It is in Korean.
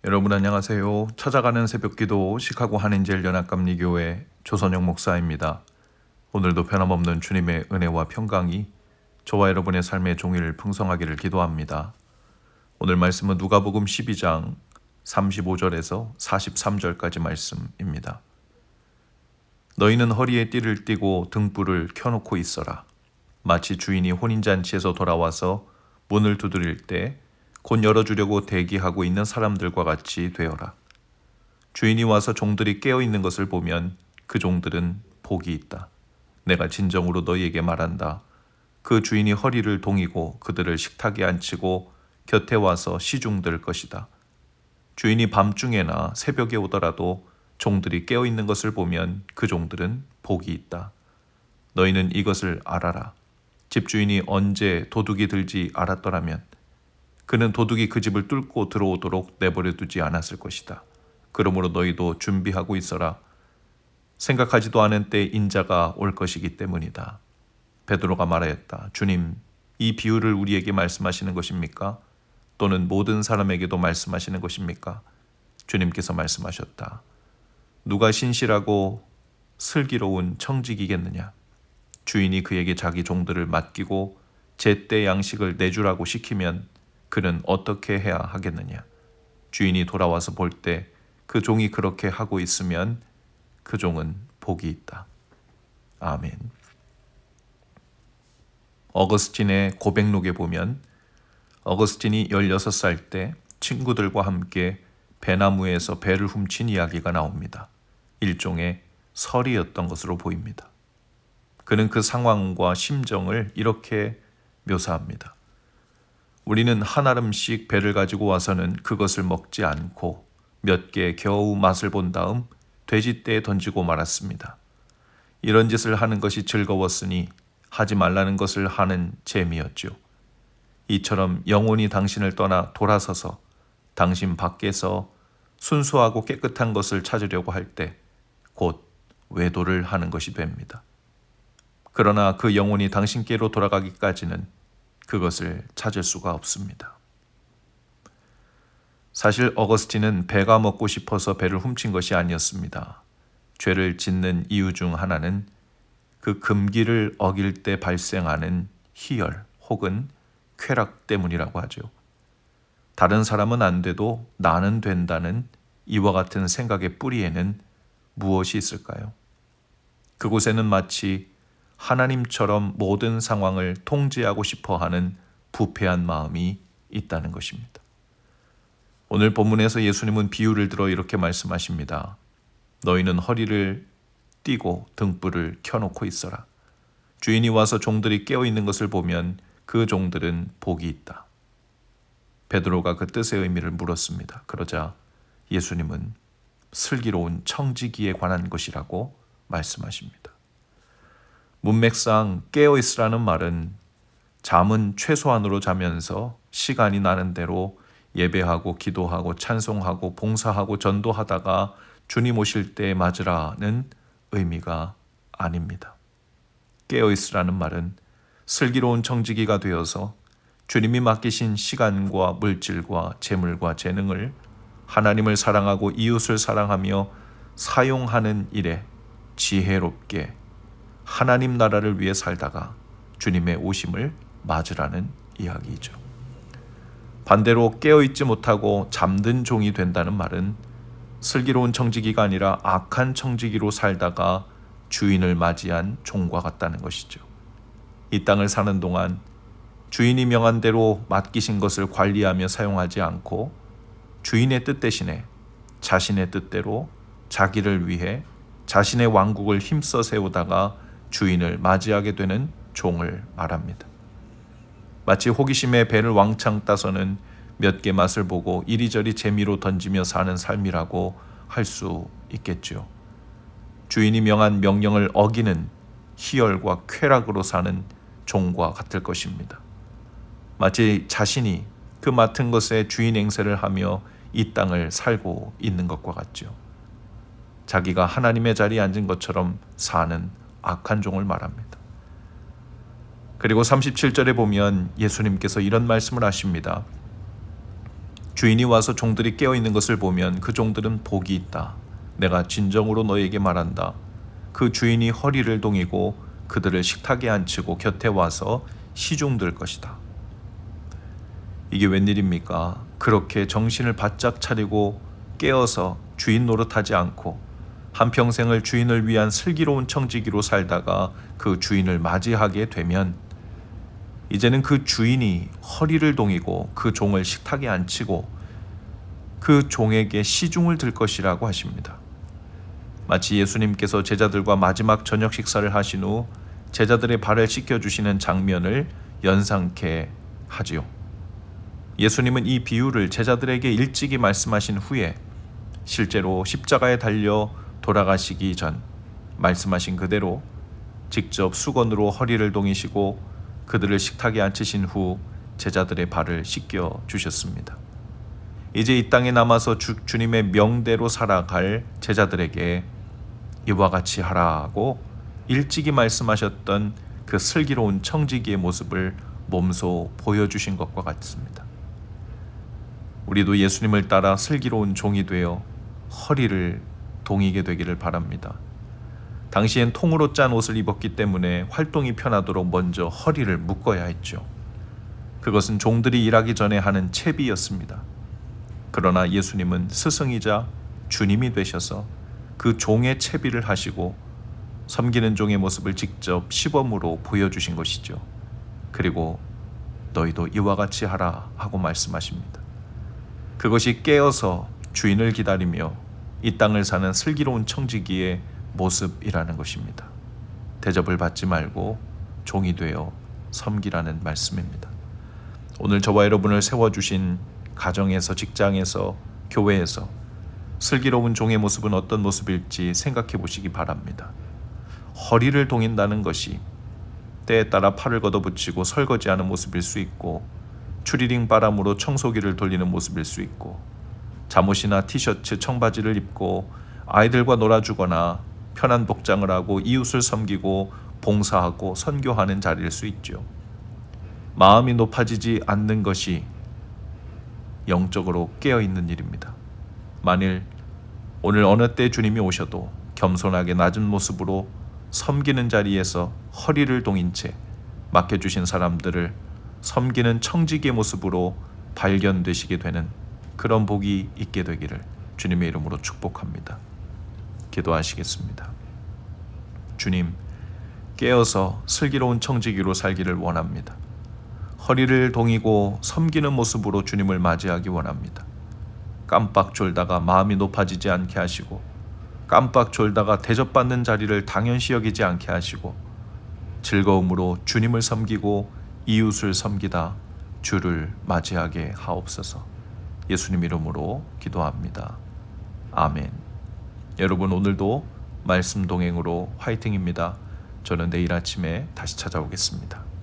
여러분 안녕하세요. 찾아가는 새벽기도 시카고 한인제일연합감리교회 조선영 목사입니다. 오늘도 변함없는 주님의 은혜와 평강이 저와 여러분의 삶의 종일 풍성하기를 기도합니다. 오늘 말씀은 누가복음 12장 35절에서 43절까지 말씀입니다. 너희는 허리에 띠를 띠고 등불을 켜놓고 있어라. 마치 주인이 혼인잔치에서 돌아와서 문을 두드릴 때 곧 열어주려고 대기하고 있는 사람들과 같이 되어라. 주인이 와서 종들이 깨어있는 것을 보면 그 종들은 복이 있다. 내가 진정으로 너희에게 말한다. 그 주인이 허리를 동이고 그들을 식탁에 앉히고 곁에 와서 시중들 것이다. 주인이 밤중에나 새벽에 오더라도 종들이 깨어있는 것을 보면 그 종들은 복이 있다. 너희는 이것을 알아라. 집주인이 언제 도둑이 들지 알았더라면 그는 도둑이 그 집을 뚫고 들어오도록 내버려 두지 않았을 것이다. 그러므로 너희도 준비하고 있어라. 생각하지도 않은 때 인자가 올 것이기 때문이다. 베드로가 말하였다. 주님, 이 비유를 우리에게 말씀하시는 것입니까? 또는 모든 사람에게도 말씀하시는 것입니까? 주님께서 말씀하셨다. 누가 신실하고 슬기로운 청직이겠느냐? 주인이 그에게 자기 종들을 맡기고 제때 양식을 내주라고 시키면 그는 어떻게 해야 하겠느냐? 주인이 돌아와서 볼 때 그 종이 그렇게 하고 있으면 그 종은 복이 있다. 아멘. 어거스틴의 고백록에 보면 어거스틴이 16살 때 친구들과 함께 배나무에서 배를 훔친 이야기가 나옵니다. 일종의 설이었던 것으로 보입니다. 그는 그 상황과 심정을 이렇게 묘사합니다. 우리는 한 알음씩 배를 가지고 와서는 그것을 먹지 않고 몇 개 겨우 맛을 본 다음 돼지떼에 던지고 말았습니다. 이런 짓을 하는 것이 즐거웠으니 하지 말라는 것을 하는 재미였죠. 이처럼 영혼이 당신을 떠나 돌아서서 당신 밖에서 순수하고 깨끗한 것을 찾으려고 할 때 곧 외도를 하는 것이 됩니다. 그러나 그 영혼이 당신께로 돌아가기까지는 그것을 찾을 수가 없습니다. 사실 어거스틴은 배가 먹고 싶어서 배를 훔친 것이 아니었습니다. 죄를 짓는 이유 중 하나는 그 금기를 어길 때 발생하는 희열 혹은 쾌락 때문이라고 하죠. 다른 사람은 안 돼도 나는 된다는 이와 같은 생각의 뿌리에는 무엇이 있을까요? 그곳에는 마치 하나님처럼 모든 상황을 통제하고 싶어 하는 부패한 마음이 있다는 것입니다. 오늘 본문에서 예수님은 비유를 들어 이렇게 말씀하십니다. 너희는 허리를 띠고 등불을 켜놓고 있어라. 주인이 와서 종들이 깨어있는 것을 보면 그 종들은 복이 있다. 베드로가 그 뜻의 의미를 물었습니다. 그러자 예수님은 슬기로운 청지기에 관한 것이라고 말씀하십니다. 문맥상 깨어있으라는 말은 잠은 최소한으로 자면서 시간이 나는 대로 예배하고 기도하고 찬송하고 봉사하고 전도하다가 주님 오실 때 맞으라는 의미가 아닙니다. 깨어있으라는 말은 슬기로운 청지기가 되어서 주님이 맡기신 시간과 물질과 재물과 재능을 하나님을 사랑하고 이웃을 사랑하며 사용하는 일에 지혜롭게 하나님 나라를 위해 살다가 주님의 오심을 맞으라는 이야기이죠. 반대로 깨어있지 못하고 잠든 종이 된다는 말은 슬기로운 청지기가 아니라 악한 청지기로 살다가 주인을 맞이한 종과 같다는 것이죠. 이 땅을 사는 동안 주인이 명한 대로 맡기신 것을 관리하며 사용하지 않고 주인의 뜻 대신에 자신의 뜻대로 자기를 위해 자신의 왕국을 힘써 세우다가 주인을 맞이하게 되는 종을 말합니다. 마치 호기심에 배를 왕창 따서는 몇 개 맛을 보고 이리저리 재미로 던지며 사는 삶이라고 할 수 있겠죠. 주인이 명한 명령을 어기는 희열과 쾌락으로 사는 종과 같을 것입니다. 마치 자신이 그 맡은 것에 주인 행세를 하며 이 땅을 살고 있는 것과 같죠. 자기가 하나님의 자리에 앉은 것처럼 사는 악한 종을 말합니다. 그리고 37절에 보면 예수님께서 이런 말씀을 하십니다. 주인이 와서 종들이 깨어있는 것을 보면 그 종들은 복이 있다. 내가 진정으로 너에게 말한다. 그 주인이 허리를 동이고 그들을 식탁에 앉히고 곁에 와서 시중들 것이다. 이게 웬일입니까? 그렇게 정신을 바짝 차리고 깨어서 주인 노릇하지 않고 한평생을 주인을 위한 슬기로운 청지기로 살다가 그 주인을 맞이하게 되면 이제는 그 주인이 허리를 동이고 그 종을 식탁에 앉히고 그 종에게 시중을 들 것이라고 하십니다. 마치 예수님께서 제자들과 마지막 저녁 식사를 하신 후 제자들의 발을 씻겨주시는 장면을 연상케 하지요. 예수님은 이 비유를 제자들에게 일찍이 말씀하신 후에 실제로 십자가에 달려 돌아가시기 전 말씀하신 그대로 직접 수건으로 허리를 동이시고 그들을 식탁에 앉히신 후 제자들의 발을 씻겨 주셨습니다. 이제 이 땅에 남아서 주님의 명대로 살아갈 제자들에게 이와 같이 하라고 일찍이 말씀하셨던 그 슬기로운 청지기의 모습을 몸소 보여주신 것과 같습니다. 우리도 예수님을 따라 슬기로운 종이 되어 허리를 동이게 되기를 바랍니다. 당시엔 통으로 짠 옷을 입었기 때문에 활동이 편하도록 먼저 허리를 묶어야 했죠. 그것은 종들이 일하기 전에 하는 채비였습니다. 그러나 예수님은 스승이자 주님이 되셔서 그 종의 채비를 하시고 섬기는 종의 모습을 직접 시범으로 보여주신 것이죠. 그리고 너희도 이와 같이 하라 하고 말씀하십니다. 그것이 깨어서 주인을 기다리며 이 땅을 사는 슬기로운 청지기의 모습이라는 것입니다. 대접을 받지 말고 종이 되어 섬기라는 말씀입니다. 오늘 저와 여러분을 세워주신 가정에서, 직장에서, 교회에서 슬기로운 종의 모습은 어떤 모습일지 생각해 보시기 바랍니다. 허리를 동인다는 것이 때에 따라 팔을 걷어붙이고 설거지하는 모습일 수 있고 추리닝 바람으로 청소기를 돌리는 모습일 수 있고 잠옷이나 티셔츠, 청바지를 입고 아이들과 놀아주거나 편한 복장을 하고 이웃을 섬기고 봉사하고 선교하는 자리일 수 있죠. 마음이 높아지지 않는 것이 영적으로 깨어있는 일입니다. 만일 오늘 어느 때 주님이 오셔도 겸손하게 낮은 모습으로 섬기는 자리에서 허리를 동인 채 맡겨주신 사람들을 섬기는 청지기의 모습으로 발견되시게 되는 그런 복이 있게 되기를 주님의 이름으로 축복합니다. 기도하시겠습니다. 주님, 깨어서 슬기로운 청지기로 살기를 원합니다. 허리를 동이고 섬기는 모습으로 주님을 맞이하기 원합니다. 깜빡 졸다가 마음이 높아지지 않게 하시고 깜빡 졸다가 대접받는 자리를 당연시 여기지 않게 하시고 즐거움으로 주님을 섬기고 이웃을 섬기다 주를 맞이하게 하옵소서. 예수님 이름으로 기도합니다. 아멘. 여러분, 오늘도 말씀 동행으로 화이팅입니다. 저는 내일 아침에 다시 찾아오겠습니다.